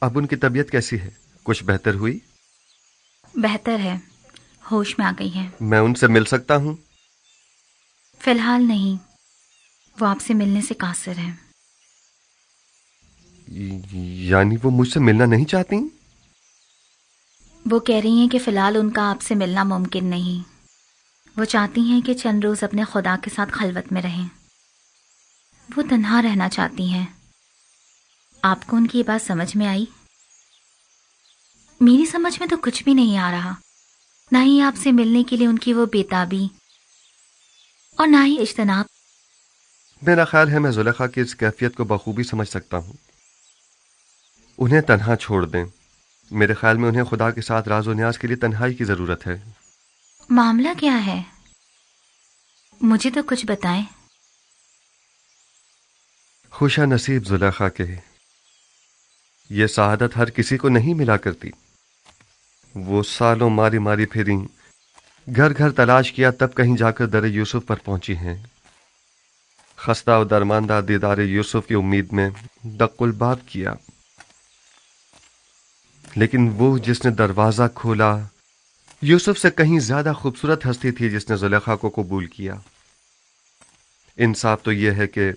اب ان کی طبیعت کیسی ہے؟ کچھ بہتر ہوئی؟ بہتر ہے، ہوش میں آ گئی ہے۔ میں ان سے مل سکتا ہوں؟ فی الحال نہیں، وہ آپ سے ملنے سے قاصر ہیں۔ یعنی وہ مجھ سے ملنا نہیں چاہتی؟ وہ کہہ رہی ہیں کہ فی الحال ان کا آپ سے ملنا ممکن نہیں۔ وہ چاہتی ہیں کہ چند روز اپنے خدا کے ساتھ خلوت میں رہیں۔ وہ تنہا رہنا چاہتی ہیں۔ آپ کو ان کی یہ بات سمجھ میں آئی؟ میری سمجھ میں تو کچھ بھی نہیں آ رہا، نہ ہی آپ سے ملنے کے لیے ان کی وہ بےتابی اور نہ ہی اجتناب۔ میرا خیال ہے میں زلیخا کی اس کیفیت کو بخوبی سمجھ سکتا ہوں۔ انہیں تنہا چھوڑ دیں۔ میرے خیال میں انہیں خدا کے ساتھ راز و نیاز کے لیے تنہائی کی ضرورت ہے۔ معاملہ کیا ہے؟ مجھے تو کچھ بتائیں۔ خوش نصیب زلیخا کے، یہ سعادت ہر کسی کو نہیں ملا کرتی۔ وہ سالوں ماری ماری پھریں، گھر گھر تلاش کیا، تب کہیں جا کر در یوسف پر پہنچی ہیں۔ خستہ و درماندہ دیدار یوسف کی امید میں دق الباب کیا، لیکن وہ جس نے دروازہ کھولا یوسف سے کہیں زیادہ خوبصورت ہستی تھی جس نے زلیخا کو قبول کیا۔ انصاف تو یہ ہے کہ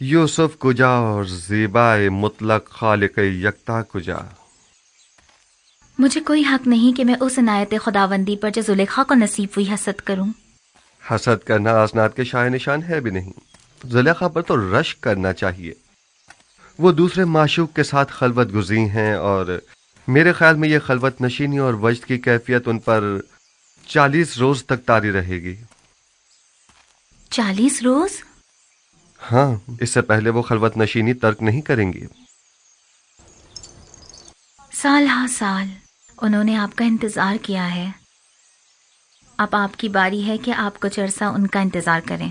یوسف کجا اور زیبائے مطلق خالق یکتا کجا۔ مجھے کوئی حق نہیں کہ میں اس عنایت خداوندی پر جو زلیخا کو نصیب ہوئی حسد کروں۔ حسد کرنا اسناد کے شائع نشان ہے بھی نہیں۔ زلیخا پر تو رشک کرنا چاہیے۔ وہ دوسرے معشوق کے ساتھ خلوت گزین ہیں، اور میرے خیال میں یہ خلوت نشینی اور وجد کی کیفیت ان پر 40 روز تک طاری رہے گی۔ 40 روز؟ ہاں، اس سے پہلے وہ خلوت نشینی ترک نہیں کریں گی۔ سال ہا سال انہوں نے آپ کا انتظار کیا ہے، اب آپ کی باری ہے کہ آپ کچھ عرصہ ان کا انتظار کریں۔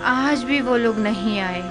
آج بھی وہ لوگ نہیں آئے۔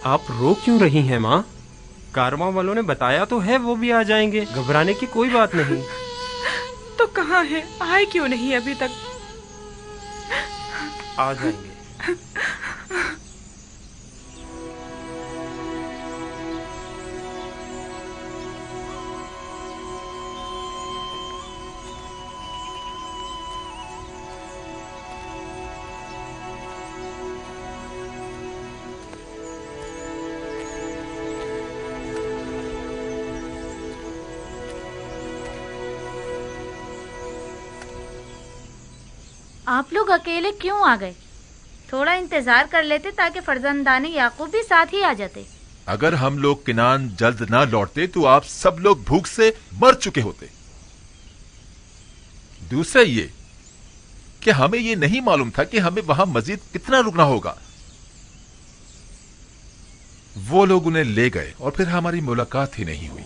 آپ رو کیوں رہی ہیں ماں؟ کارواں والوں نے بتایا تو ہے وہ بھی آ جائیں گے، گھبرانے کی کوئی بات نہیں۔ تو کہاں ہے؟ آئے کیوں نہیں ابھی تک؟ آ جائیں گے۔ آپ لوگ اکیلے کیوں آ گئے؟ تھوڑا انتظار کر لیتے تاکہ فرزندان یعقوب بھی ساتھ ہی آ جاتے۔ اگر ہم لوگ کنعان جلد نہ لوٹتے تو آپ سب لوگ بھوک سے مر چکے ہوتے۔ دوسرا یہ کہ ہمیں یہ نہیں معلوم تھا کہ ہمیں وہاں مزید کتنا رکنا ہوگا۔ وہ لوگ انہیں لے گئے اور پھر ہماری ملاقات ہی نہیں ہوئی۔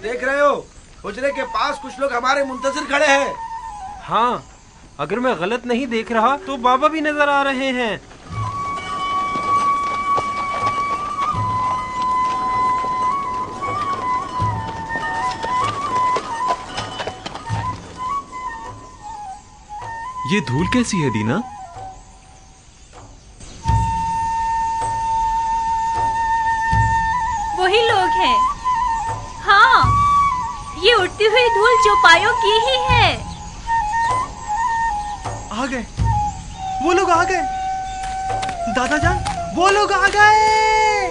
देख रहे हो, हुजरे के पास कुछ लोग हमारे मुंतजिर खड़े हैं। हाँ, अगर मैं गलत नहीं देख रहा तो बाबा भी नजर आ रहे हैं। ये धूल कैसी है दीना? वही लोग हैं। हाँ, ये उड़ती हुई धूल चौपायों की ही है। आ गए, वो लोग आ गए। दादा जान, वो लोग आ गए।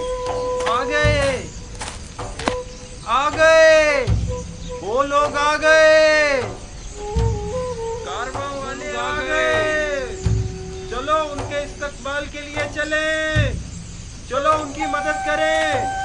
आ गए, आ गए, वो लोग आ गए, कारवां वाले आ गए। चलो उनके इस्तकबाल के लिए चले, चलो उनकी मदद करें।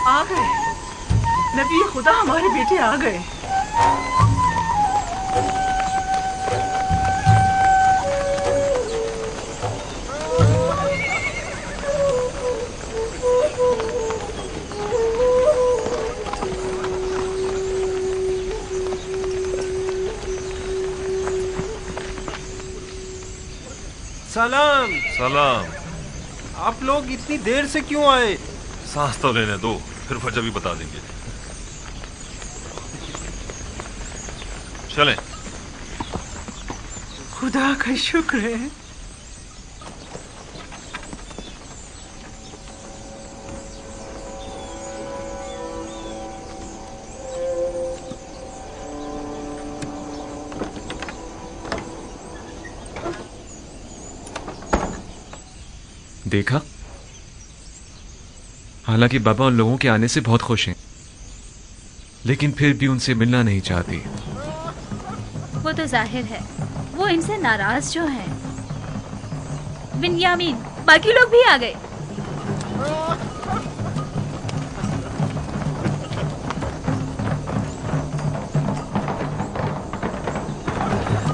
आ गए, नबी खुदा हमारे बेटे आ गए। सलाम। सलाम। आप लोग इतनी देर से क्यों आए? सांस तो लेने दो, फिर वजह भी बता देंगे। चलें। खुदा का शुक्र है। देखा, हालांकि बाबा उन लोगों के आने से बहुत खुश हैं, लेकिन फिर भी उनसे मिलना नहीं चाहती। वो तो जाहिर है, वो इनसे नाराज जो हैं। बिन्यामीन, बाकी लोग भी आ गए।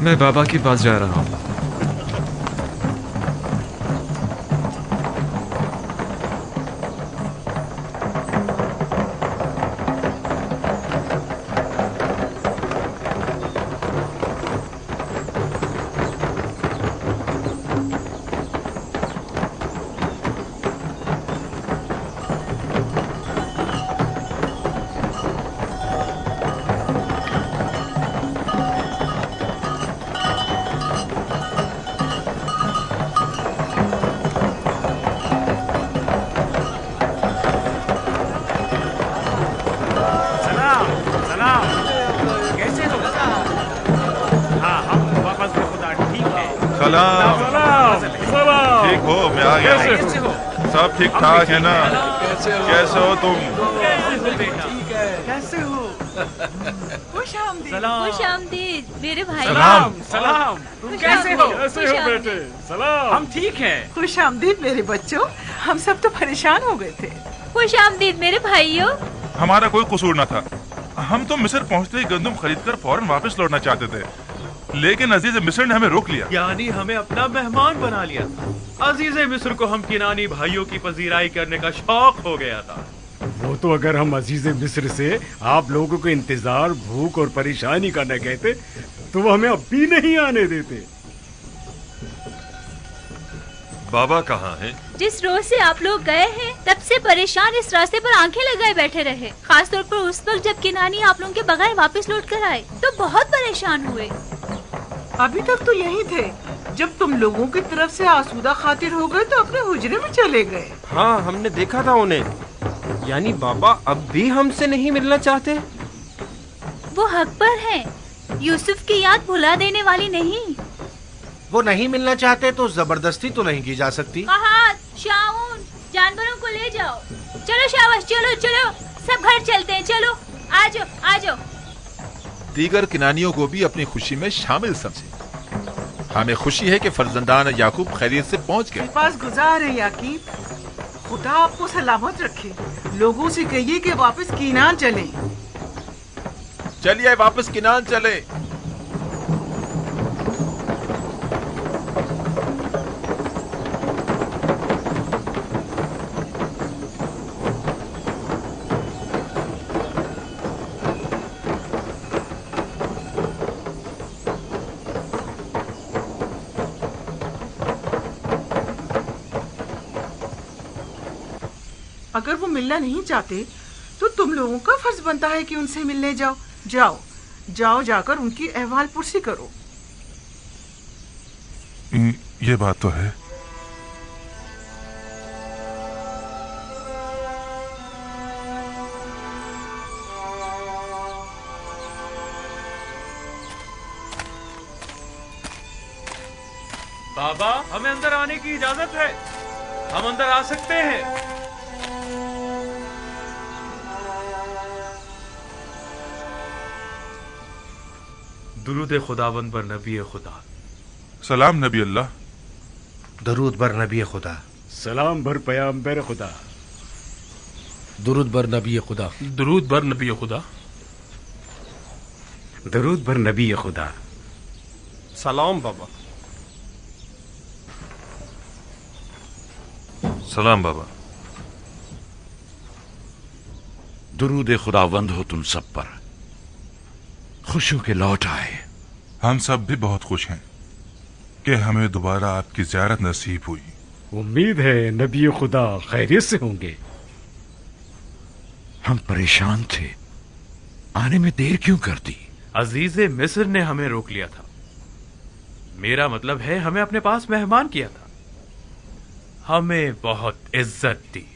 मैं बाबा के पास जा रहा हूँ। ठीक हो? मैं आ गया। सब ठीक ठाक है ना? कैसे हो तुम? कैसे हो? खुश आमदीद मेरे भाई। सलाम। सलाम। तुम कैसे हो? कैसे हो बेटे? सलाम। हम ठीक हैं। खुश आमदीद मेरे बच्चों, हम सब तो परेशान हो गए थे। खुश आमदीद मेरे भाइयों। हमारा कोई कसूर न था। हम तो मिस्र पहुंचते ही गंदम खरीदकर फौरन वापस लौटना चाहते थे, लेकिन अजीज मिस्र ने हमें रोक लिया। यानी हमें अपना मेहमान बना लिया था। अजीज मिस्र को हम किनानी भाइयों की पजीराई करने का शौक हो गया था। वो तो अगर हम अजीज मिस्र से आप लोगों को इंतजार, भूख और परेशानी का न कहते तो वो हमें अब भी नहीं आने देते। बाबा कहाँ हैं? जिस रोज से आप लोग गए हैं तब से परेशान इस रास्ते पर आंखें लगाए बैठे रहे। खास तौर पर उस वक्त जब किनानी आप लोगों के बगैर वापस लौट कर आए तो बहुत परेशान हुए। अभी तक तो यही थे, जब तुम लोगों की तरफ से आसूदा खातिर हो गए तो अपने हुजरे में चले गए। हाँ, हमने देखा था उन्हें। यानी बाबा अब भी हमसे नहीं मिलना चाहते? वो हक पर हैं। यूसुफ की याद भुला देने वाली नहीं। वो नहीं मिलना चाहते तो जबरदस्ती तो नहीं की जा सकती। कहा शाऊन, जानवरों को ले जाओ। चलो शाबाश, चलो चलो, सब घर चलते हैं, चलो आ जाओ आ जाओ। दीगर किनानियों को भी अपनी खुशी में शामिल समझे। हमें खुशी है कि फर्जंदान याकूब खैरियत से पहुंच गए। पास गुजार है याकीब, खुदा आपको सलामत रखे। लोगों से कहिए कि वापस कीनान चलें। चलिए वापस किनान चले। अगर वो मिलना नहीं चाहते तो तुम लोगों का फर्ज बनता है कि उनसे मिलने जाओ। जाओ जाओ, जाकर उनकी अहवाल पुरसी करो। ये बात तो है। बाबा, हमें अंदर आने की इजाजत है, हम अंदर आ सकते हैं। दुरूद खुदावंद पर नबी खुदा। सलाम नबी अल्लाह। दरूद बर नबी खुदा। सलाम बर पैगंबर खुदा। दुरूद बर नबी खुदा। दुरूद बर नबी खुदा। दरूद बर नबी खुदा। सलाम बाबा। सलाम बाबा। दुरूद खुदावंद हो तुम सब पर, खुशियों के लौट आए। हम सब भी बहुत खुश हैं कि हमें दोबारा आपकी ज़ियारत नसीब हुई। उम्मीद है नबी खुदा खैरियत से होंगे। हम परेशान थे, आने में देर क्यों कर दी? अजीज़े मिस्र ने हमें रोक लिया था। मेरा मतलब है हमें अपने पास मेहमान किया था, हमें बहुत इज्जत दी।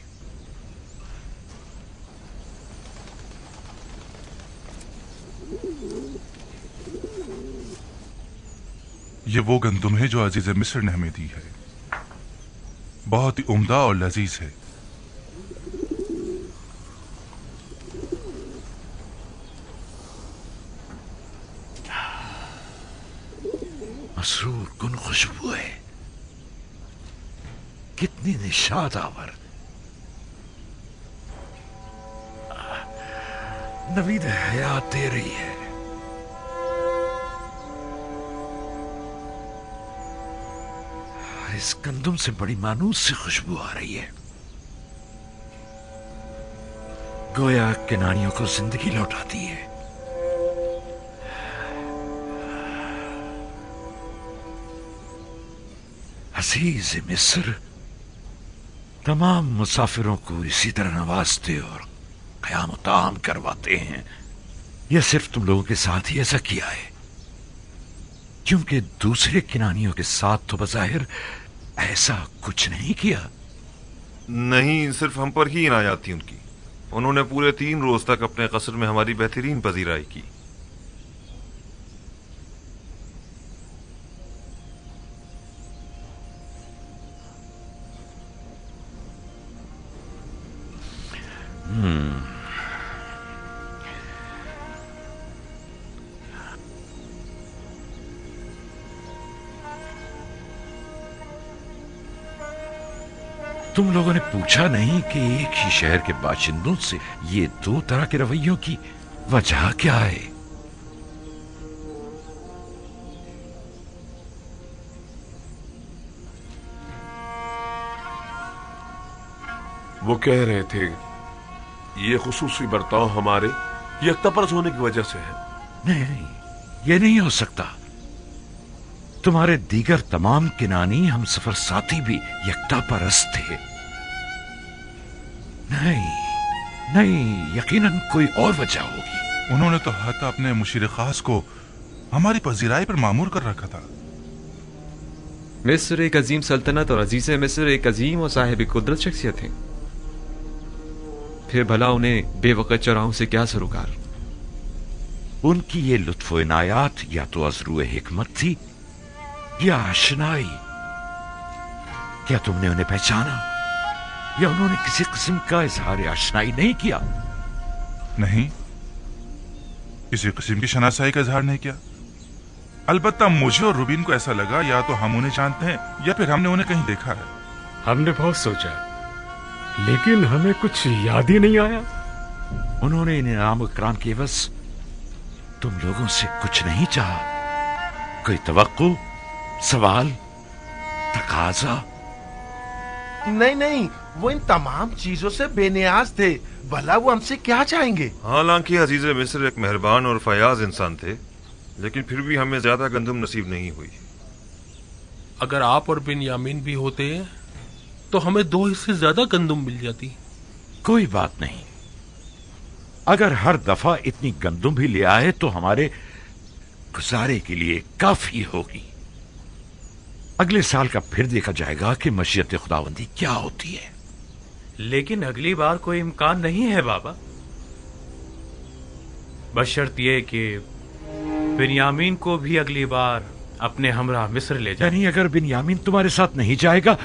ये वो गंदुम है जो अजीज मिस्र ने हमें दी है, बहुत ही उम्दा और लजीज है। मसरूर कुन खुशबू है, कितनी निशाद आवर। नवीद हयात दे रही है। इस गंदुम से बड़ी मानूस सी खुशबू आ रही है, गोया किनारियों को जिंदगी लौटाती है। अजीज मिस्र तमाम मुसाफिरों को इसी तरह नवाजते और क़याम ताम करवाते हैं। यह सिर्फ तुम लोगों के साथ ही ऐसा किया है, क्योंकि दूसरे किनानियों के साथ तो बज़ाहिर ऐसा कुछ नहीं किया। नहीं, सिर्फ हम पर ही इनायत थी उनकी। उन्होंने पूरे 3 रोज तक अपने कसर में हमारी बेहतरीन पजीराई की। तुम लोगों ने पूछा नहीं कि एक ही शहर के बाशिंदों से ये 2 तरह के रवैयों की वजह क्या है? वो कह रहे थे ये खुसूसी बर्ताव हमारे यकतापरस्त होने की वजह से है। नहीं, ये नहीं हो सकता। तुम्हारे दीगर तमाम किनानी हम सफर साथी भी यकता परस्त थे। नहीं, यकीनन कोई और वजह होगी। उन्होंने तो हत्ता अपने मुशीर खास को हमारी पजीराई पर मामूर कर रखा था। मिस्र एक अजीम सल्तनत और अजीज मिस्र एक अजीम और साहिब कुदरत शख्सियत है। फिर भला उन्हें बेवकत चौराहों से क्या सरोकार? उनकी ये लुत्फ इनायात या तो अज़रूए हिकमत थी या आशनाई। क्या तुमने उन्हें पहचाना? یا انہوں نے کسی قسم کا اظہار آشنائی نہیں کیا؟ نہیں، کسی قسم کی شناسائی کا اظہار نہیں کیا۔ البتہ مجھے اور روبین کو ایسا لگا یا تو ہم انہیں جانتے ہیں یا پھر ہم نے انہیں کہیں دیکھا ہے۔ ہم نے بہت سوچا لیکن ہمیں کچھ یاد ہی نہیں آیا۔ انہوں نے انعام و اکرام کے عوض تم لوگوں سے کچھ نہیں چاہا؟ کوئی توقع، سوال، تقاضا؟ نہیں نہیں، وہ ان تمام چیزوں سے بے نیاز تھے، بھلا وہ ہم سے کیا چاہیں گے؟ حالانکہ عزیز مصر ایک مہربان اور فیاض انسان تھے، لیکن پھر بھی ہمیں زیادہ گندم نصیب نہیں ہوئی۔ اگر آپ اور بن یامین بھی ہوتے تو ہمیں 2 حصے زیادہ گندم مل جاتی۔ کوئی بات نہیں، اگر ہر دفعہ اتنی گندم بھی لے آئے تو ہمارے گزارے کے لیے کافی ہوگی۔ اگلے سال کا پھر دیکھا جائے گا کہ مشیت خداوندی کیا ہوتی ہے۔ لیکن اگلی بار کوئی امکان نہیں ہے بابا، بشرط یہ کہ بنیامین کو بھی اگلی بار اپنے ہمراہ مصر لے جائیں۔ یعنی اگر بنیامین تمہارے ساتھ نہیں جائے گا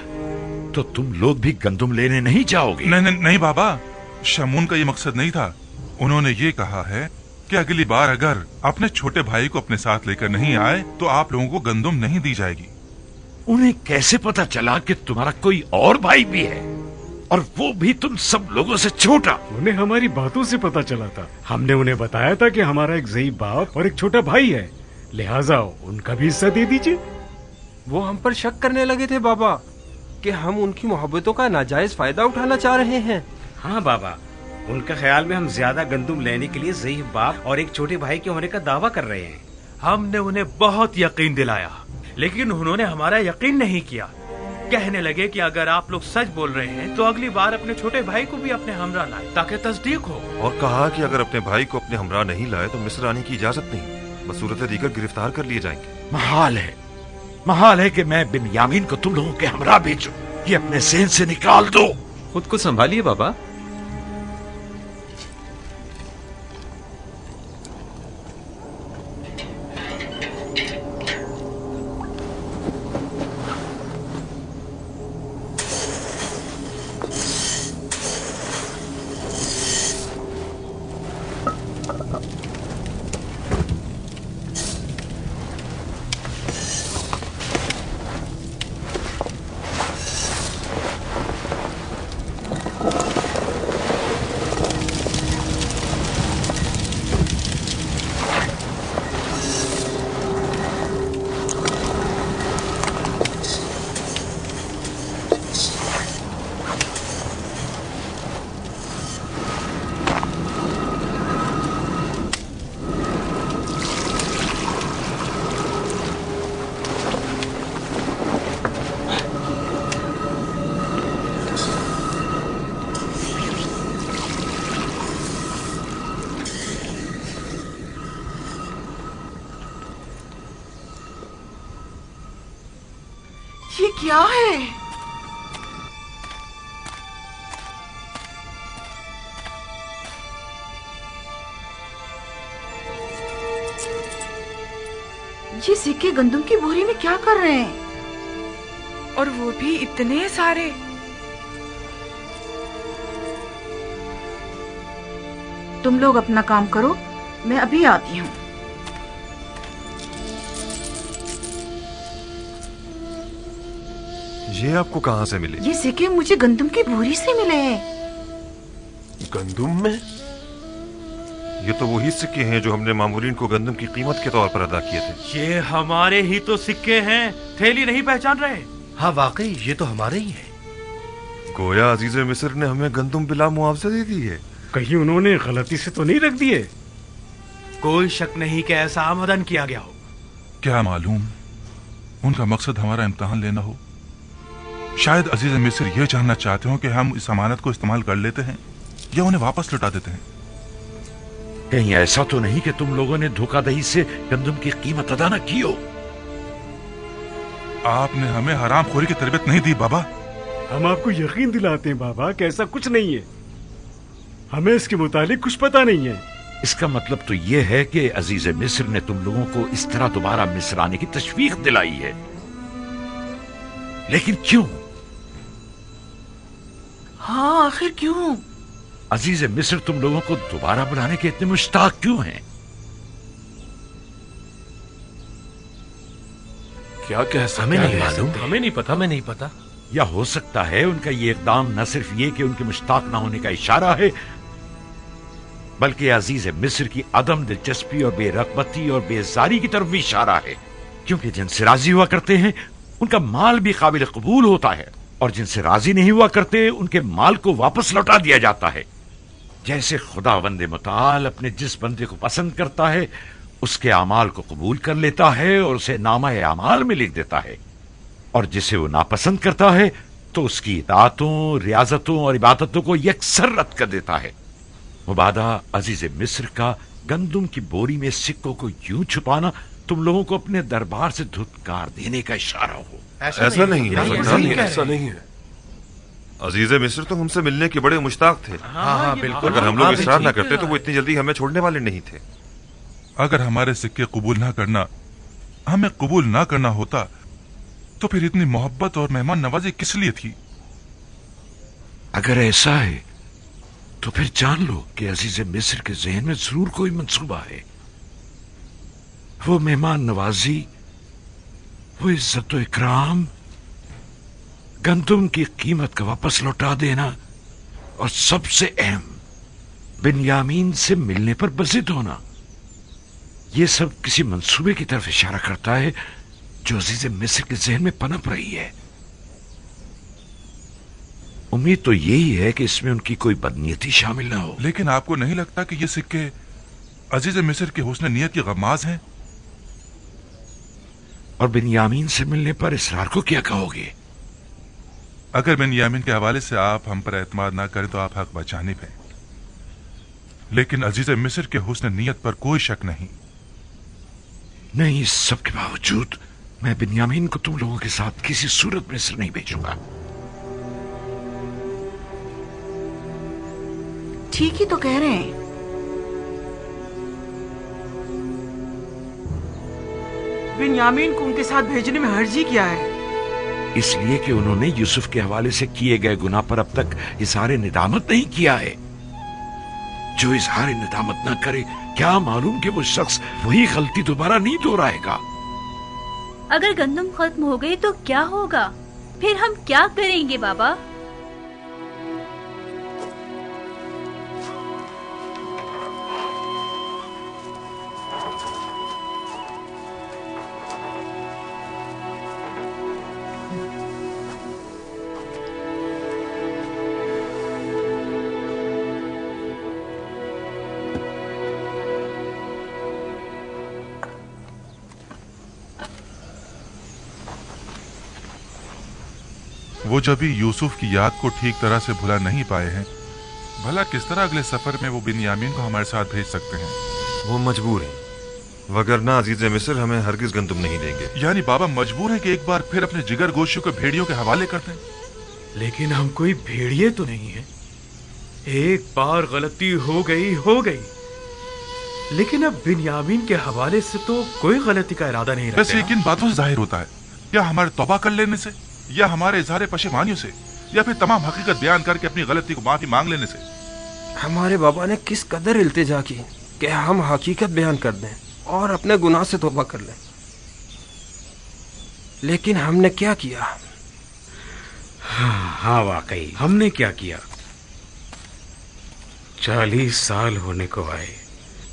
تو تم لوگ بھی گندم لینے نہیں جاؤ گے؟ نہیں بابا، شمون کا یہ مقصد نہیں تھا۔ انہوں نے یہ کہا ہے کہ اگلی بار اگر اپنے چھوٹے بھائی کو اپنے ساتھ لے کر نہیں آئے تو آپ لوگوں کو گندم نہیں دی جائے گی۔ انہیں کیسے پتا چلا کہ تمہارا کوئی اور بھائی بھی ہے، اور وہ بھی تم سب لوگوں سے چھوٹا؟ انہیں ہماری باتوں سے پتا چلا تھا۔ ہم نے انہیں بتایا تھا کہ ہمارا ایک ضعیف باپ اور ایک چھوٹا بھائی ہے، لہٰذا ان کا بھی حصہ دے دیجیے۔ وہ ہم پر شک کرنے لگے تھے بابا کہ ہم ان کی محبتوں کا ناجائز فائدہ اٹھانا چاہ رہے ہیں۔ ہاں بابا، ان کا خیال میں ہم زیادہ گندم لینے کے لیے ضعیف باپ اور ایک چھوٹے بھائی کے ہونے کا دعویٰ کر رہے ہیں۔ ہم نے انہیں بہت یقین دلایا لیکن انہوں نے ہمارا یقین نہیں کیا۔ کہنے لگے کہ اگر آپ لوگ سچ بول رہے ہیں تو اگلی بار اپنے چھوٹے بھائی کو بھی اپنے ہمراہ لائیں تاکہ تصدیق ہو، اور کہا کہ اگر اپنے بھائی کو اپنے ہمراہ نہیں لائے تو مصر آنے کی اجازت نہیں، بصورت دیگر گرفتار کر لیے جائیں گے۔ محال ہے کہ میں بنیامین کو تم لوگوں کے ہمراہ بھیجوں، یہ اپنے ذہن سے نکال دو۔ خود کو سنبھالیے بابا۔ یہ کیا ہے؟ یہ سکے گندم کی بوری میں کیا کر رہے ہیں؟ اور وہ بھی اتنے سارے۔ تم لوگ اپنا کام کرو، میں ابھی آتی ہوں۔ یہ آپ کو کہاں سے ملے؟ یہ سکے مجھے گندم کی بوری سے ملے ہیں۔ گندم میں؟ یہ تو وہی سکے ہیں جو ہم نے مامورین کو گندم کی قیمت کے طور پر ادا کیے تھے۔ یہ ہمارے ہی تو سکے ہیں، تھیلی نہیں پہچان رہے؟ ہاں واقعی یہ تو ہمارے ہی ہیں۔ گویا عزیز مصر نے ہمیں گندم بلا معاوضہ دے دی ہے۔ کہیں انہوں نے غلطی سے تو نہیں رکھ دیے؟ کوئی شک نہیں کہ ایسا آمدن کیا گیا ہو۔ کیا معلوم ان کا مقصد ہمارا امتحان لینا ہو۔ شاید عزیز مصر یہ جاننا چاہتے ہوں کہ ہم اس امانت کو استعمال کر لیتے ہیں یا انہیں واپس لوٹا دیتے ہیں۔ کہیں ایسا تو نہیں کہ تم لوگوں نے دھوکہ دہی سے گندم کی قیمت ادا نہ کی ہو؟ آپ نے ہمیں حرام خوری کی تربیت نہیں دی بابا۔ ہم آپ کو یقین دلاتے ہیں بابا کہ ایسا کچھ نہیں ہے، ہمیں اس کے متعلق کچھ پتا نہیں ہے۔ اس کا مطلب تو یہ ہے کہ عزیز مصر نے تم لوگوں کو اس طرح دوبارہ مصر آنے کی تشویق دلائی ہے، لیکن کیوں؟ हाँ, आखिर क्यों? अजीज मिस्र तुम लोगों को दोबारा बुलाने के इतने मुश्ताक क्यों हैं? क्या कह सकते हमें नहीं मालूम। हमें नहीं पता, हमें नहीं पता। या हो सकता है उनका ये इकदाम न सिर्फ ये कि उनके मुश्ताक ना होने का इशारा है, बल्कि अजीज मिस्र की अदम दिलचस्पी और बेरगबती और बेजारी की तरफ भी इशारा है, क्योंकि जिनसे राजी हुआ करते हैं उनका माल भी काबिल कबूल होता है, और जिनसे राजी नहीं हुआ करते उनके माल को वापस लौटा दिया जाता है। जैसे खुदावंद मुताल अपने जिस बंदे को पसंद करता है उसके अमाल को कबूल कर लेता है और उसे नामा अमाल में लिख देता है, और जिसे वो नापसंद करता है तो उसकी इताअतों, रियाजतों और इबादतों को यकसर रद्द कर देता है। मुबादा अजीज मिस्र का गंदुम की बोरी में सिक्कों को यूं छुपाना तुम लोगों को अपने दरबार से धुतकार देने का इशारा हो। ऐसा नहीं है, ऐसा नहीं है। अजीज़े मिस्र तो हमसे मिलने के बड़े मुश्ताक थे। हाँ, बिल्कुल। अगर हम लोग इसरार ना करते तो वो इतनी जल्दी हमें छोड़ने वाले नहीं थे। अगर हमारे सिक्के कबूल ना करना हमें कबूल ना करना होता तो फिर इतनी मोहब्बत और मेहमान नवाजी किस लिए थी? अगर ऐसा है तो फिर जान लो कि अजीज मिस्र के जहन में जरूर कोई मंसूबा है। वो मेहमान नवाजी, वो इज्जत व इकराम, गंदुम की कीमत का वापस लौटा देना, और सबसे अहम बिन्यामीन से मिलने पर बज़िद होना, ये सब किसी मंसूबे की तरफ इशारा करता है जो अजीज मिस्र के जहन में पनप रही है। उम्मीद तो यही है कि इसमें उनकी कोई बदनीयती शामिल ना हो। लेकिन आपको नहीं लगता कि ये सिक्के अजीज मिस्र के हुस्न नीयत की गमाज हैं? और बिन्यामीन से मिलने पर इसरार को क्या कहोगे? अगर बिन्यामीन के हवाले से आप हम पर एतमाद ना करें तो आप हक बचानिब हैं, लेकिन अजीज मिस्र के हुस्न नीयत पर कोई शक नहीं। नहीं, इस सब के बावजूद मैं बिन्यामीन को तुम लोगों के साथ किसी सूरत में मिस्र नहीं भेजूंगा। ठीक ही तो कह रहे हैं। बिन्यामीन को उनके साथ भेजने में हर्जी क्या है? इसलिए कि उन्होंने यूसुफ के हवाले से किए गए गुनाह पर अब तक इज़हार निदामत नहीं किया है। जो इज़हार निदामत ना करे, क्या मालूम कि वो शख्स वही गलती दोबारा नहीं दोहराएगा। अगर गंदम खत्म हो गई तो क्या होगा? फिर हम क्या करेंगे बाबा? वो जब भी यूसुफ की याद को ठीक तरह से भुला नहीं पाए हैं, भला किस तरह अगले सफर में वो बिन्यामीन को हमारे साथ भेज सकते हैं? वो मजबूर है, वगरना अजीज मिस्र हमें हरगिज गंदुम नहीं देंगे। यानी बाबा मजबूर है कि एक बार फिर अपने जिगर गोशियों को भेड़ियों के हवाले कर दें? लेकिन हम कोई भेड़िए तो नहीं है। एक बार गलती हो गई, लेकिन अब बिन्यामीन के हवाले से तो कोई गलती का इरादा नहीं रखते। वैसे किन बातों से जाहिर होता है? क्या हमारे तौबा कर लेने से, या हमारे इजहार पशेमानियों से, या फिर तमाम हकीकत बयान करके अपनी गलती को माफी मांग लेने से? हमारे बाबा ने किस कदर इल्तिजा की कि हम हकीकत बयान कर दें और अपने गुनाह से तौबा कर लें, लेकिन हमने क्या किया? हाँ वाकई हमने क्या किया। 40 साल होने को आए,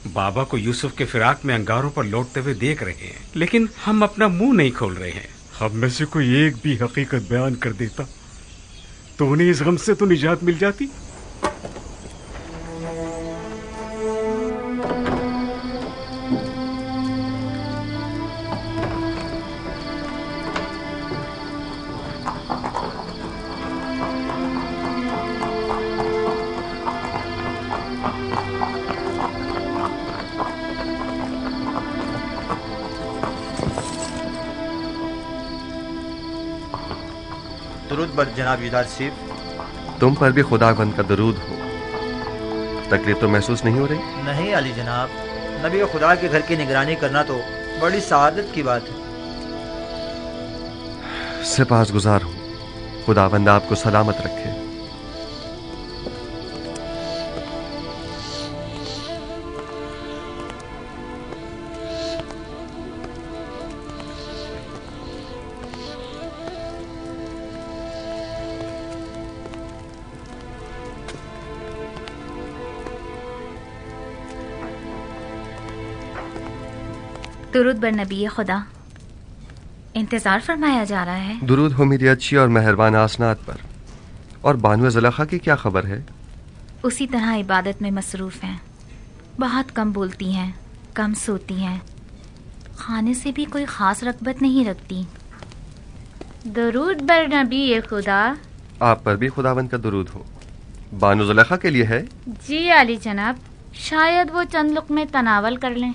बाबा को यूसुफ के फिराक में अंगारों पर लौटते हुए देख रहे हैं, लेकिन हम अपना मुंह नहीं खोल रहे हैं। हम में से कोई एक भी हकीकत बयान कर देता तो उन्हें इस गम से तो निजात मिल जाती। दरूद बर जनाब युदार सिफ। तुम पर भी खुदावंद का दरूद हो। तकलीफ तो महसूस नहीं हो रही? नहीं अली जनाब, नबी खुदा के घर की निगरानी करना तो बड़ी सआदत की बात है। सिपासगुजार हूँ, खुदावंद आपको सलामत रखे। درود بر نبی خدا. انتظار فرمایا جا رہا ہے. درود ہو میری اچھی اور مہربان آسنات پر. اور بانو زلیخا کی کیا خبر ہے؟ اسی طرح عبادت میں مصروف ہیں. بہت کم بولتی ہیں، کم سوتی ہیں، کھانے سے بھی کوئی خاص رغبت نہیں رکھتی. درود بر نبی خدا. آپ پر بھی خداوند کا درود ہو. بانو زلیخا کے لیے ہے؟ جی عالی جناب، شاید وہ چند لقمے تناول کر لیں.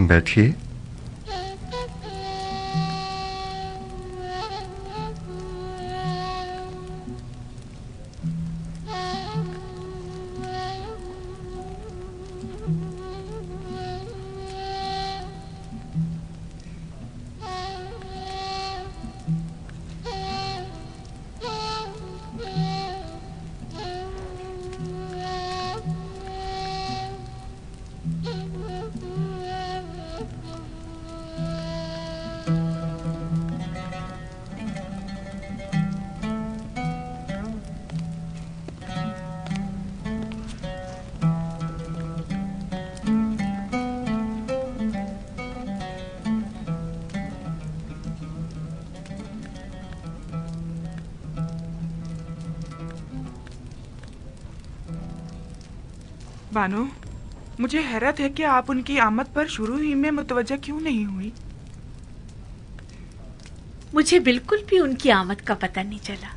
بیٹھیے. بانو، مجھے حیرت ہے کہ آپ ان کی آمد پر شروع ہی میں متوجہ کیوں نہیں ہوئی؟ مجھے بالکل بھی ان کی آمد کا پتہ نہیں چلا.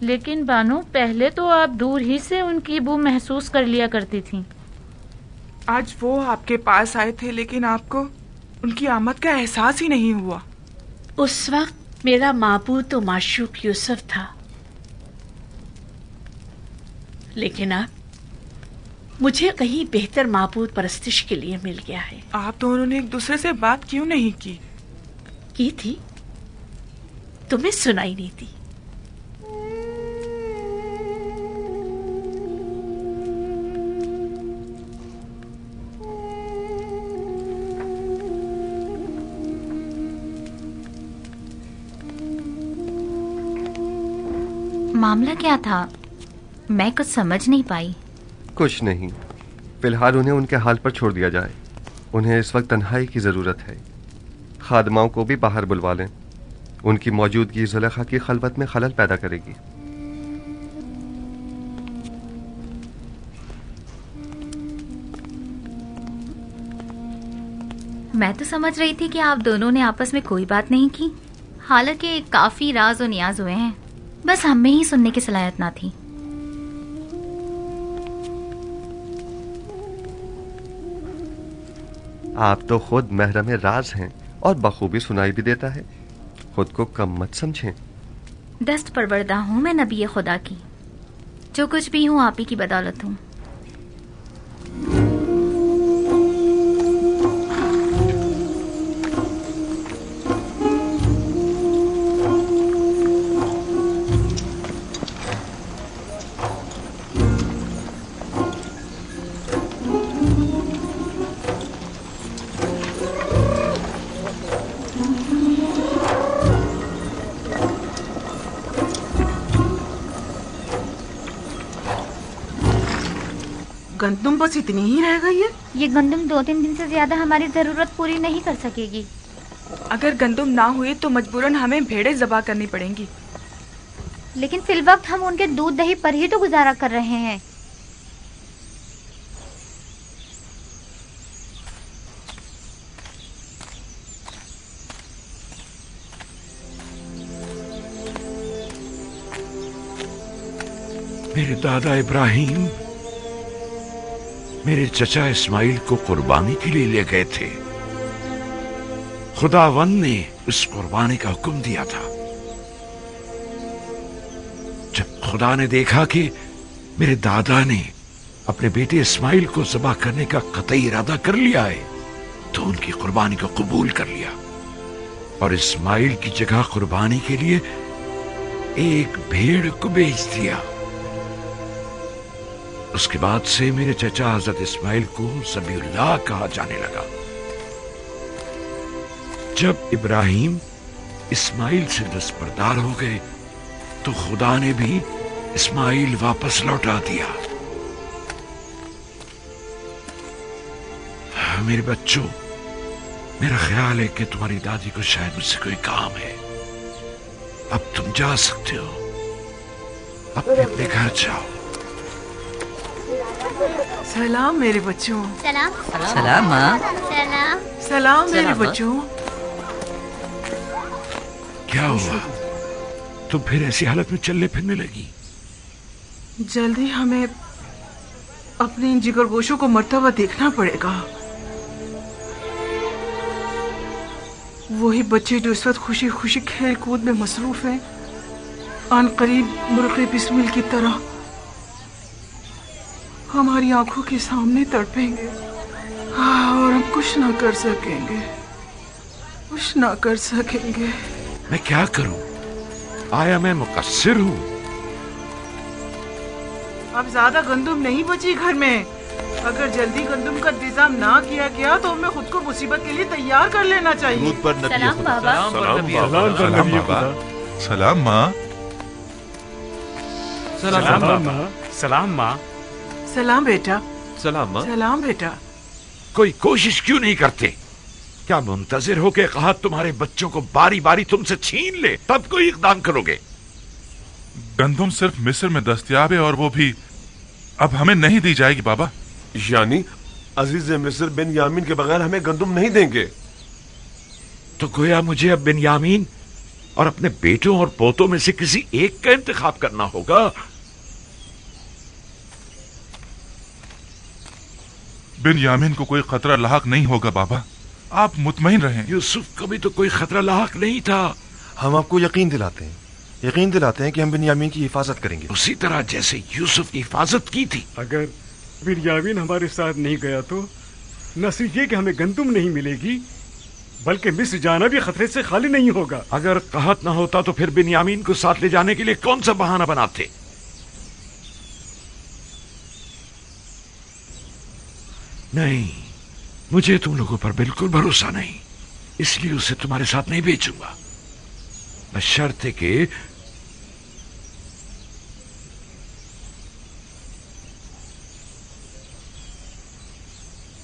لیکن بانو، پہلے تو آپ دور ہی سے ان کی بو محسوس کر لیا کرتی تھیں. آج وہ آپ کے پاس آئے تھے لیکن آپ کو ان کی آمد کا احساس ہی نہیں ہوا. اس وقت میرا معبود و معشوق یوسف تھا، لیکن اب مجھے کہیں بہتر معبود پرستش کے لیے مل گیا ہے. آپ دونوں نے ایک دوسرے سے بات کیوں نہیں کی؟ کی تھی، تمہیں سنائی نہیں تھی. معاملہ کیا تھا؟ میں کچھ سمجھ نہیں پائی. کچھ نہیں، فی الحال انہیں ان کے حال پر چھوڑ دیا جائے. انہیں اس وقت تنہائی کی ضرورت ہے. خادماؤں کو بھی باہر بلوا لیں. ان کی موجودگی زلیخا کی خلوت میں خلل پیدا کرے گی. میں تو سمجھ رہی تھی کہ آپ دونوں نے آپس میں کوئی بات نہیں کی، حالانکہ کافی راز و نیاز ہوئے ہیں، بس ہم میں ہی سننے کی صلاحیت نہ تھی. آپ تو خود محرم راز ہیں اور بخوبی سنائی بھی دیتا ہے. خود کو کم مت سمجھیں. دست پروردہ ہوں میں نبی خدا کی. جو کچھ بھی ہوں آپ ہی کی بدولت ہوں. गंदुम बस इतनी ही रह गई है? ये गंदुम 2-3 दिन से ज्यादा हमारी जरूरत पूरी नहीं कर सकेगी। अगर गंदुम ना हुए तो मजबूरन हमें भेड़ें ज़बा करनी पड़ेंगी। लेकिन फिल वक्त हम उनके दूध दही पर ही तो गुजारा कर रहे हैं। मेरे दादा इब्राहिम मेरे चचा इस्माइल को कुर्बानी के लिए ले गए थे। खुदावंद ने उस कुर्बानी का हुक्म दिया था। जब खुदा ने देखा कि मेरे दादा ने अपने बेटे इस्माइल को ज़बह करने का कतई इरादा कर लिया है, तो उनकी कुर्बानी को कबूल कर लिया और इस्माइल की जगह कुर्बानी के लिए एक भेड़ को बेच दिया। उसके बाद से मेरे चचा हजरत इस्माइल को ज़बीहुल्लाह कहा जाने लगा। जब इब्राहिम इस्माइल से दस्तबरदार हो गए तो खुदा ने भी इस्माइल वापस लौटा दिया। मेरे बच्चों, मेरा ख्याल है कि तुम्हारी दादी को शायद मुझसे कोई काम है। अब तुम जा सकते हो, अपने अपने घर जाओ। सलाम मेरे बच्चों। सलाम। सलाम माँ। सलाम। सलाम मेरे सलाम, माँ। बच्चों। क्या हुआ? तुम फिर ऐसी हालत में चलने फिरने लगी? जल्दी हमें अपने इन जिगरगोशों को मरता हुआ देखना पड़ेगा। वही बच्चे जो इस वक्त खुशी खुशी खेल कूद में मसरूफ हैं, आन करीब मुल्क बिस्मिल की तरह हमारी आंखों के सामने तड़पेंगे। और हम कुछ ना कर सकेंगे, कुछ ना कर सकेंगे। मैं क्या करूं? आया मैं मुकस्सिर हूं? अब ज्यादा गंदुम नहीं बची घर में। अगर जल्दी गंदुम का इंतजाम ना किया गया तो हमें खुद को मुसीबत के लिए तैयार कर लेना चाहिए। सलाम बाबा। सलाम बाबा। सलाम माँ। सलाम माँ। सलाम माँ। सलाम बेटा। सलाम माँ। सलाम बेटा। कोई कोशिश क्यों नहीं करते? क्या मुंतजिर हो के कहा तुम्हारे बच्चों को बारी बारी तुमसे छीन ले तब कोई इकदाम करोगे? गंदुम सिर्फ मिस्र में दस्तयाब है और वो भी अब हमें नहीं दी जाएगी बाबा। यानी अजीज मिस्र बिन्यामीन के बगैर हमें गंदुम नहीं देंगे? तो गोया मुझे अब बिन्यामीन और अपने बेटों और पोतों में से किसी एक का इंतखाब करना होगा। बिन्यामीन को कोई खतरा लाहक नहीं होगा बाबा, आप मुतमईन रहें। यूसुफ को भी तो कोई खतरा लाहक नहीं था। हम आपको यकीन दिलाते हैं कि हम बिन्यामीन की हिफाजत करेंगे, उसी तरह जैसे यूसुफ की हिफाजत की थी। अगर बिन्यामीन हमारे साथ नहीं गया तो न सिर्फ ये कि हमें गंदुम नहीं मिलेगी, बल्कि मिस्र जाना भी खतरे से खाली नहीं होगा। अगर कहत न होता तो फिर बिन्यामीन को साथ ले जाने के लिए कौन सा बहाना बनाते? नहीं, मुझे तुम लोगों पर बिल्कुल भरोसा नहीं, इसलिए उसे तुम्हारे साथ नहीं भेजूंगा, बशर्ते कि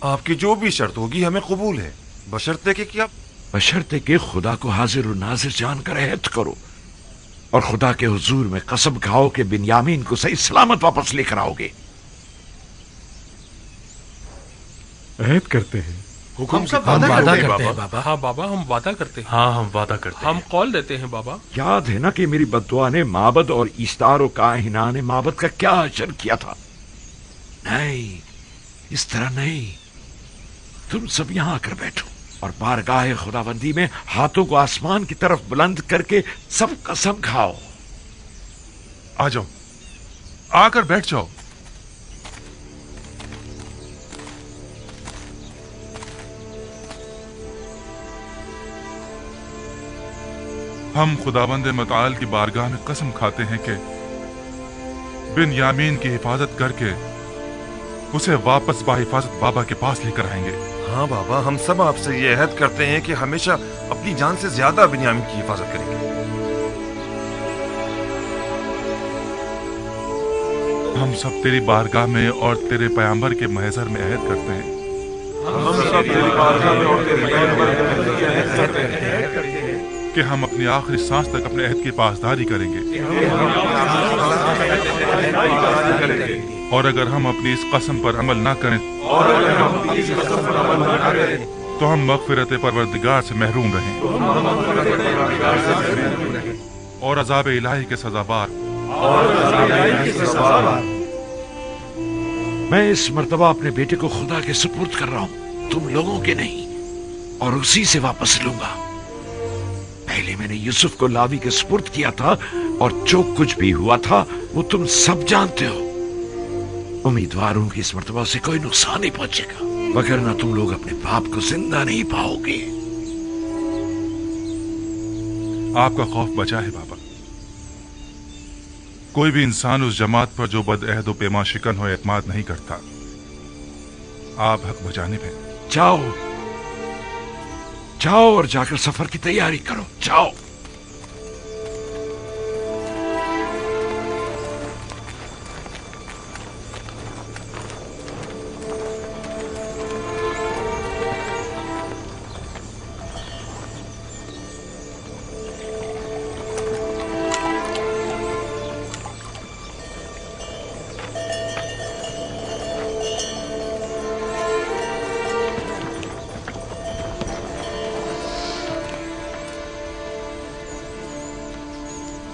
आपकी जो भी शर्त होगी हमें कबूल है, बशर्ते कि क्या? बशर्ते कि खुदा को हाजिर और नाजिर जानकर अहद करो और खुदा के हुजूर में कसम खाओ कि बिन्यामीन को सही सलामत वापस लेकर आओगे। अहद करते हैं। हम सब वादा करते हैं बाबा। हाँ बाबा, हम वादा करते हैं। हाँ हम वादा करते हैं। हम कॉल देते हैं बाबा। याद है ना कि मेरी बद्दुआ ने माबद और ईस्तार और काहिना ने माबद का क्या अशर किया था? नहीं, इस तरह नहीं। तुम सब यहां आकर बैठो और बारगाह खुदाबंदी में हाथों को आसमान की तरफ बुलंद करके सब कसम खाओ। आ जाओ, आकर बैठ जाओ। हम खुदाबंद मताल की बारगाह में कसम खाते हैं कि बिन्यामीन की हिफाजत करके उसे वापस बाहिफाजत बाबा के पास लेकर आएंगे। हाँ बाबा, हम सब आपसे ये अहद करते हैं कि हमेशा अपनी जान से ज्यादा बिन्यामीन की हिफाजत करेंगे। हम सब तेरी बारगाह में और तेरे पैगंबर के महज़र में अहद करते हैं कि हम अपनी आखिरी सांस तक अपने अहद की पासदारी करेंगे, और अगर हम अपनी इस कसम पर अमल ना करें तो हम मग़फ़िरत परवरदिगार से महरूम रहें और अज़ाब इलाही के सज़ाबार। मैं इस मर्तबा अपने बेटे को खुदा के सुपुर्द कर रहा हूं, तुम लोगों के नहीं, और उसी से वापस लूंगा। पहले मैंने यूसुफ को लावी के सुपुर्द किया था, और जो कुछ भी हुआ था वो तुम सब जानते हो। उम्मीदवार हूं कि इस मर्तबा से कोई नुकसान नहीं पहुंचेगा, वगरना तुम लोग अपने बाप को जिंदा नहीं पाओगे। आपका खौफ बचा है बाबा। कोई भी इंसान उस जमात पर जो बदअहद व पैमा शिकन हो एतमाद नहीं करता। आप हक बजानिब हैं। जाओ जाओ और जाकर सफर की तैयारी करो, जाओ।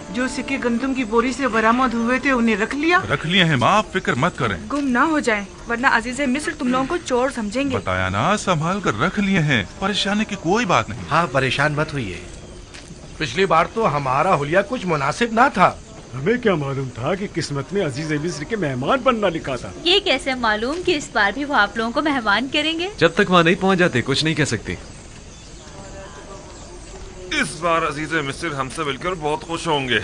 जो सिक्के गंदम की बोरी से बरामद हुए थे उन्हें रख लिया? रख लिए हैं माँ, आप फिक्र मत करें। गुम ना हो जाए, वरना अजीज मिस्र तुम लोगों को चोर समझेंगे। बताया ना, संभाल कर रख लिए हैं, परेशानी की कोई बात नहीं। हाँ, परेशान मत होइए। पिछली बार तो हमारा हुलिया कुछ मुनासिब ना था। हमें क्या मालूम था कि किस्मत में अजीज मिस्र के मेहमान बनना लिखा था। ये कैसे मालूम कि इस बार भी वो आप लोगों को मेहमान करेंगे? जब तक वहाँ नहीं पहुँच जाते कुछ नहीं कह सकते। इस बार अजीज मिस्र हमसे मिलकर बहुत खुश होंगे।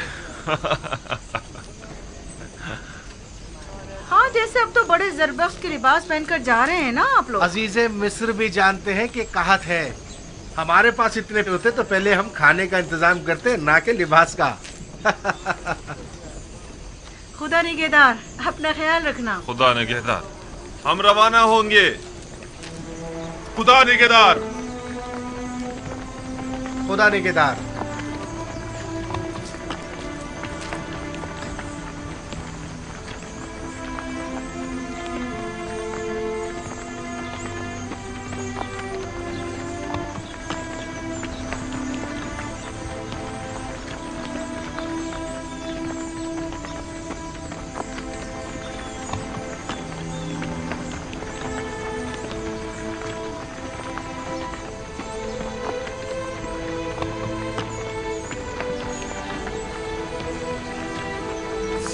हाँ, जैसे अब तो बड़े जरबख्श के लिबास पहनकर जा रहे हैं ना आप लोग। अजीजे मिस्र भी जानते हैं कि कहत है, हमारे पास इतने होते तो पहले हम खाने का इंतजाम करते, ना के लिबास का। खुदा निगहदार, अपना ख्याल रखना। खुदा निगहदार, हम रवाना होंगे। खुदा निगहदार, खुदा निगहदार।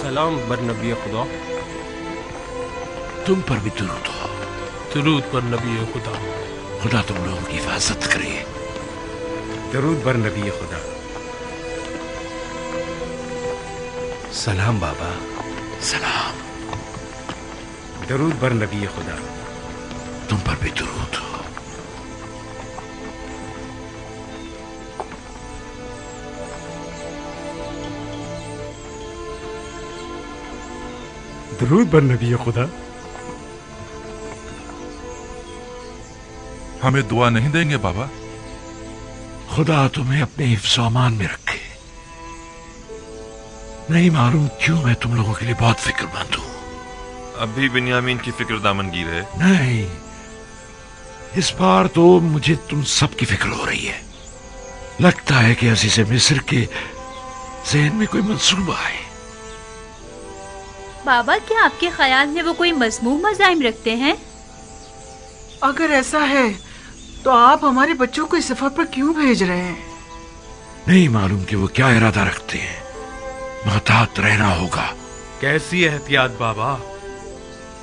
सलाम बर नबी खुदा। तुम पर भी दुरूद हो। दुरूद पर नबी खुदा। खुदा तुम लोगों की हिफाजत करे। दरूद बर नबी खुदा। सलाम बाबा। सलाम। दरूद बर नबी खुदा। तुम पर भी दुरूद हो। दरूद बर नबी खुदा। हमें दुआ नहीं देंगे बाबा? खुदा तुम्हें अपने हिफ्ज़ अमान में रखे। नहीं मालूम क्यों मैं तुम लोगों के लिए बहुत फिक्रमंद हूं। अब भी बिन्यामीन की फिक्र दामनगीर है? नहीं, इस बार तो मुझे तुम सब की फिक्र हो रही है। लगता है कि अजीज़े मिस्र के ज़हन में कोई मंसूबा है। बाबा, क्या आपके ख्याल में वो कोई मज़मूम मज़ाहिम रखते हैं? अगर ऐसा है तो आप हमारे बच्चों को इस सफर पर क्यों भेज रहे हैं? नहीं मालूम कि वो क्या इरादा रखते हैं। मोहतात रहना होगा। कैसी एहतियात बाबा?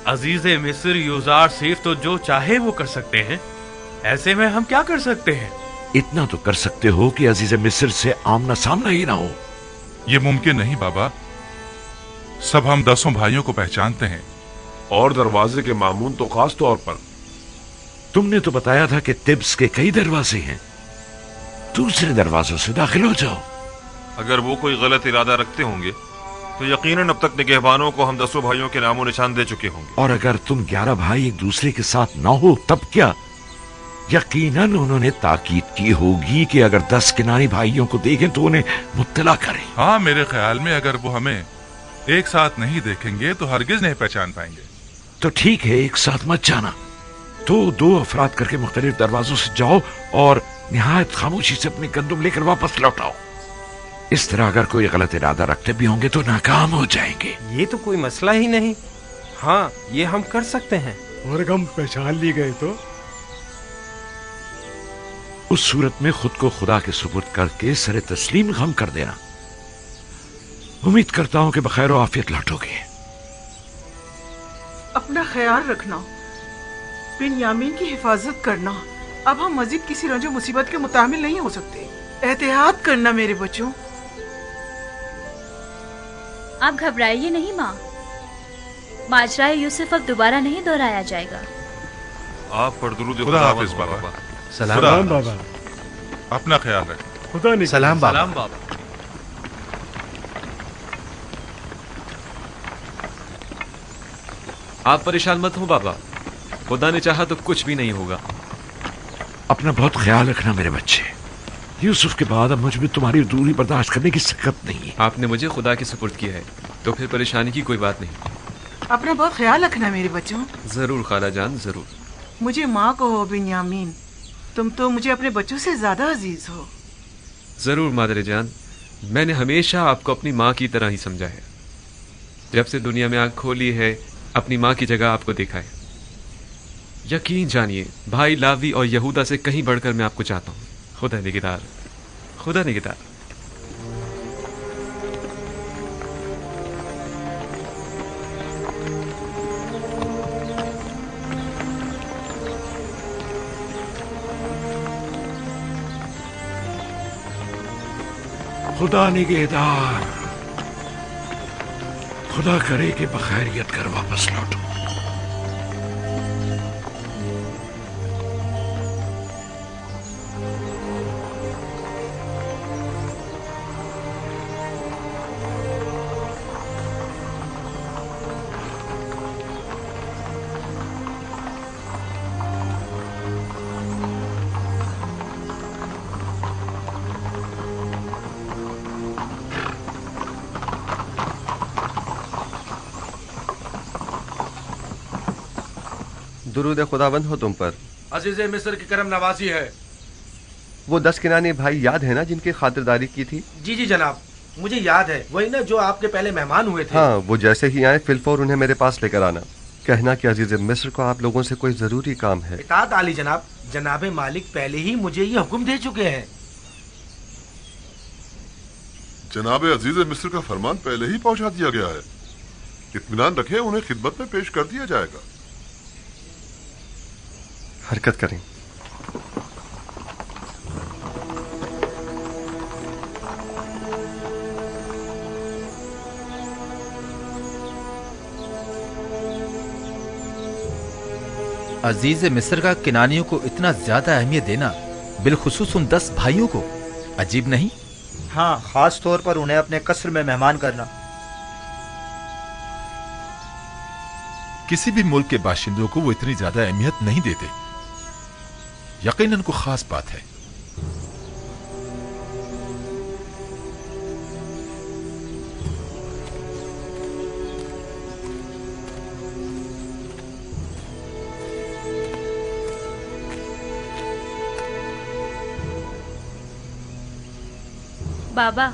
अजीज़े मिस्र यूजार सिर्फ तो जो चाहे वो कर सकते हैं। ऐसे में हम क्या कर सकते हैं? इतना तो कर सकते हो कि अजीज़े मिस्र से आमना सामना ही ना हो। ये मुमकिन नहीं बाबा। सब हम 10 भाइयों को पहचानते हैं। और दरवाजे के मामून तो खास तौर पर। तुमने तो बताया था कि तिब्स के कई दरवाजे हैं। दूसरे दरवाजों से दाखिल हो जाओ। अगर वो कोई गलत इरादा रखते होंगे تو یقیناً اب تک نگہبانوں کو ہم 10 بھائیوں کے نام و نشان دے چکے ہوں گے. اور اگر تم 11 بھائی ایک دوسرے کے ساتھ نہ ہو تب کیا؟ یقیناً انہوں نے تاکید کی ہوگی کہ اگر 10 کنانی بھائیوں کو دیکھیں تو انہیں مطلع کریں. ہاں، میرے خیال میں اگر وہ ہمیں ایک ساتھ نہیں دیکھیں گے تو ہرگز نہیں پہچان پائیں گے. تو ٹھیک ہے، ایک ساتھ مت جانا. تو 2 افراد کر کے مختلف دروازوں سے جاؤ اور نہایت خاموشی سے اپنے گندم لے کر واپس لوٹاؤ. اس طرح اگر کوئی غلط ارادہ رکھتے بھی ہوں گے تو ناکام ہو جائیں گے. یہ تو کوئی مسئلہ ہی نہیں. ہاں، یہ ہم کر سکتے ہیں. اور اگر ہم پہچان لی گئے تو اس صورت میں خود کو خدا کے سپرد کر کے سر تسلیم خم کر دینا. امید کرتا ہوں کہ بخیر و عافیت لوٹو گے. اپنا خیال رکھنا، بنیامین کی حفاظت کرنا. اب ہم مزید کسی رنج و مصیبت کے متحمل نہیں ہو سکتے. احتیاط کرنا میرے بچوں. آپ گھبرائیے نہیں ماں، ماجرائے یوسف اب دوبارہ نہیں دہرایا جائے گا. آپ پر درود خدا حافظ بابا. سلام بابا. اپنا خیال رکھ. خدا نے سلام بابا. سلام بابا. آپ پریشان مت ہو بابا، خدا نے چاہا تو کچھ بھی نہیں ہوگا. اپنا بہت خیال رکھنا میرے بچے. یوسف کے بعد اب مجھ میں تمہاری دوری برداشت کرنے کی سکت نہیں ہے. آپ نے مجھے خدا کے سپرد کیا ہے تو پھر پریشانی کی کوئی بات نہیں. اپنا بہت خیال رکھنا میرے بچوں. ضرور خالہ جان، ضرور. مجھے ماں کہو بنیامین، تم تو مجھے اپنے بچوں سے زیادہ عزیز ہو. ضرور مادر جان، میں نے ہمیشہ آپ کو اپنی ماں کی طرح ہی سمجھا ہے. جب سے دنیا میں آنکھ کھولی ہے اپنی ماں کی جگہ آپ کو دیکھا ہے. یقین جانیے بھائی لاوی اور یہودا سے کہیں بڑھ کر میں آپ کو چاہتا ہوں. خدا نگہدار، خدا نگہدار. خدا نگہدار. خدا کرے کہ بخیریت کر واپس لوٹو. درود خداوند ہو تم پر. عزیز مصر کی کرم نوازی ہے. وہ 10 کنانی بھائی یاد ہے نا جن کی خاطرداری کی تھی؟ جی جناب، مجھے یاد ہے. وہی نا جو آپ کے پہلے مہمان ہوئے تھے. ہاں، وہ جیسے ہی آئے فی الفور انہیں میرے پاس لے کر آنا. کہنا کہ عزیز مصر کو آپ لوگوں سے کوئی ضروری کام ہے. اطاعت عالی جناب. جناب مالک پہلے ہی مجھے یہ حکم دے چکے ہیں. جناب عزیز مصر کا فرمان پہلے ہی پہنچا دیا گیا ہے. اطمینان رکھیں، انہیں خدمت میں پیش کر دیا جائے گا. حرکت کریں. عزیز مصر کا کنانیوں کو اتنا زیادہ اہمیت دینا، بالخصوص ان 10 بھائیوں کو، عجیب نہیں؟ ہاں، خاص طور پر انہیں اپنے قصر میں مہمان کرنا. کسی بھی ملک کے باشندوں کو وہ اتنی زیادہ اہمیت نہیں دیتے. یقیناً کو خاص بات ہے. بابا،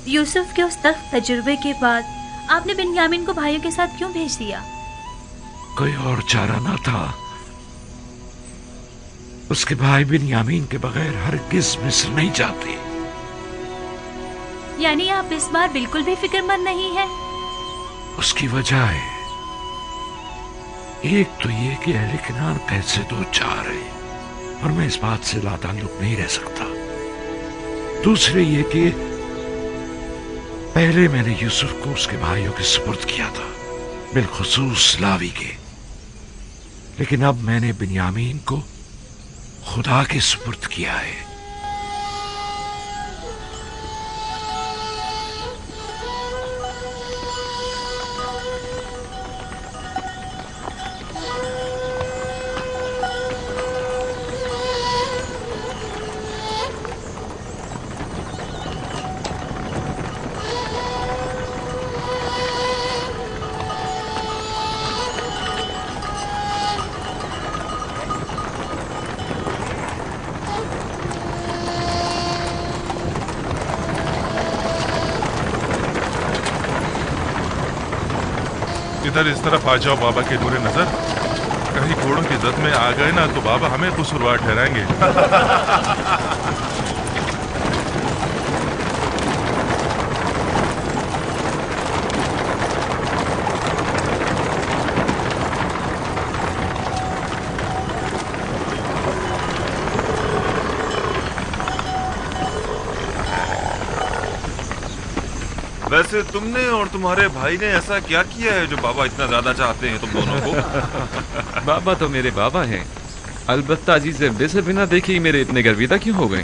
یوسف کے اس تلخ تجربے کے بعد آپ نے بنیامین کو بھائیوں کے ساتھ کیوں بھیج دیا؟ کوئی اور چارہ نہ تھا. اس کے بھائی بنیامین کے بغیر ہرگز مصر نہیں جاتے. یعنی آپ اس بار بالکل بھی فکر مند نہیں ہیں؟ اس کی وجہ ہے، ایک تو یہ کہ اہل کنعان قید سے 2 چار ہے اور میں اس بات سے لا تعلق نہیں رہ سکتا. دوسرے یہ کہ پہلے میں نے یوسف کو اس کے بھائیوں کے سپرد کیا تھا، بالخصوص لاوی کے. لیکن اب میں نے بنیامین کو خدا کے سپرد کیا ہے. इधर इस तरफ आ जाओ बाबा के नूरे नजर। कहीं घोड़ों की जद में आ गए ना तो बाबा हमें कसूरवार ठहराएंगे। वैसे तुमने और तुम्हारे भाई ने ऐसा क्या किया है जो बाबा इतना ज्यादा चाहते हैं तुम दोनों को? बाबा तो मेरे बाबा हैं, अलबत्ता अजीज मिस्र बिना देखे ही मेरे इतने गर्विदा क्यों हो गए?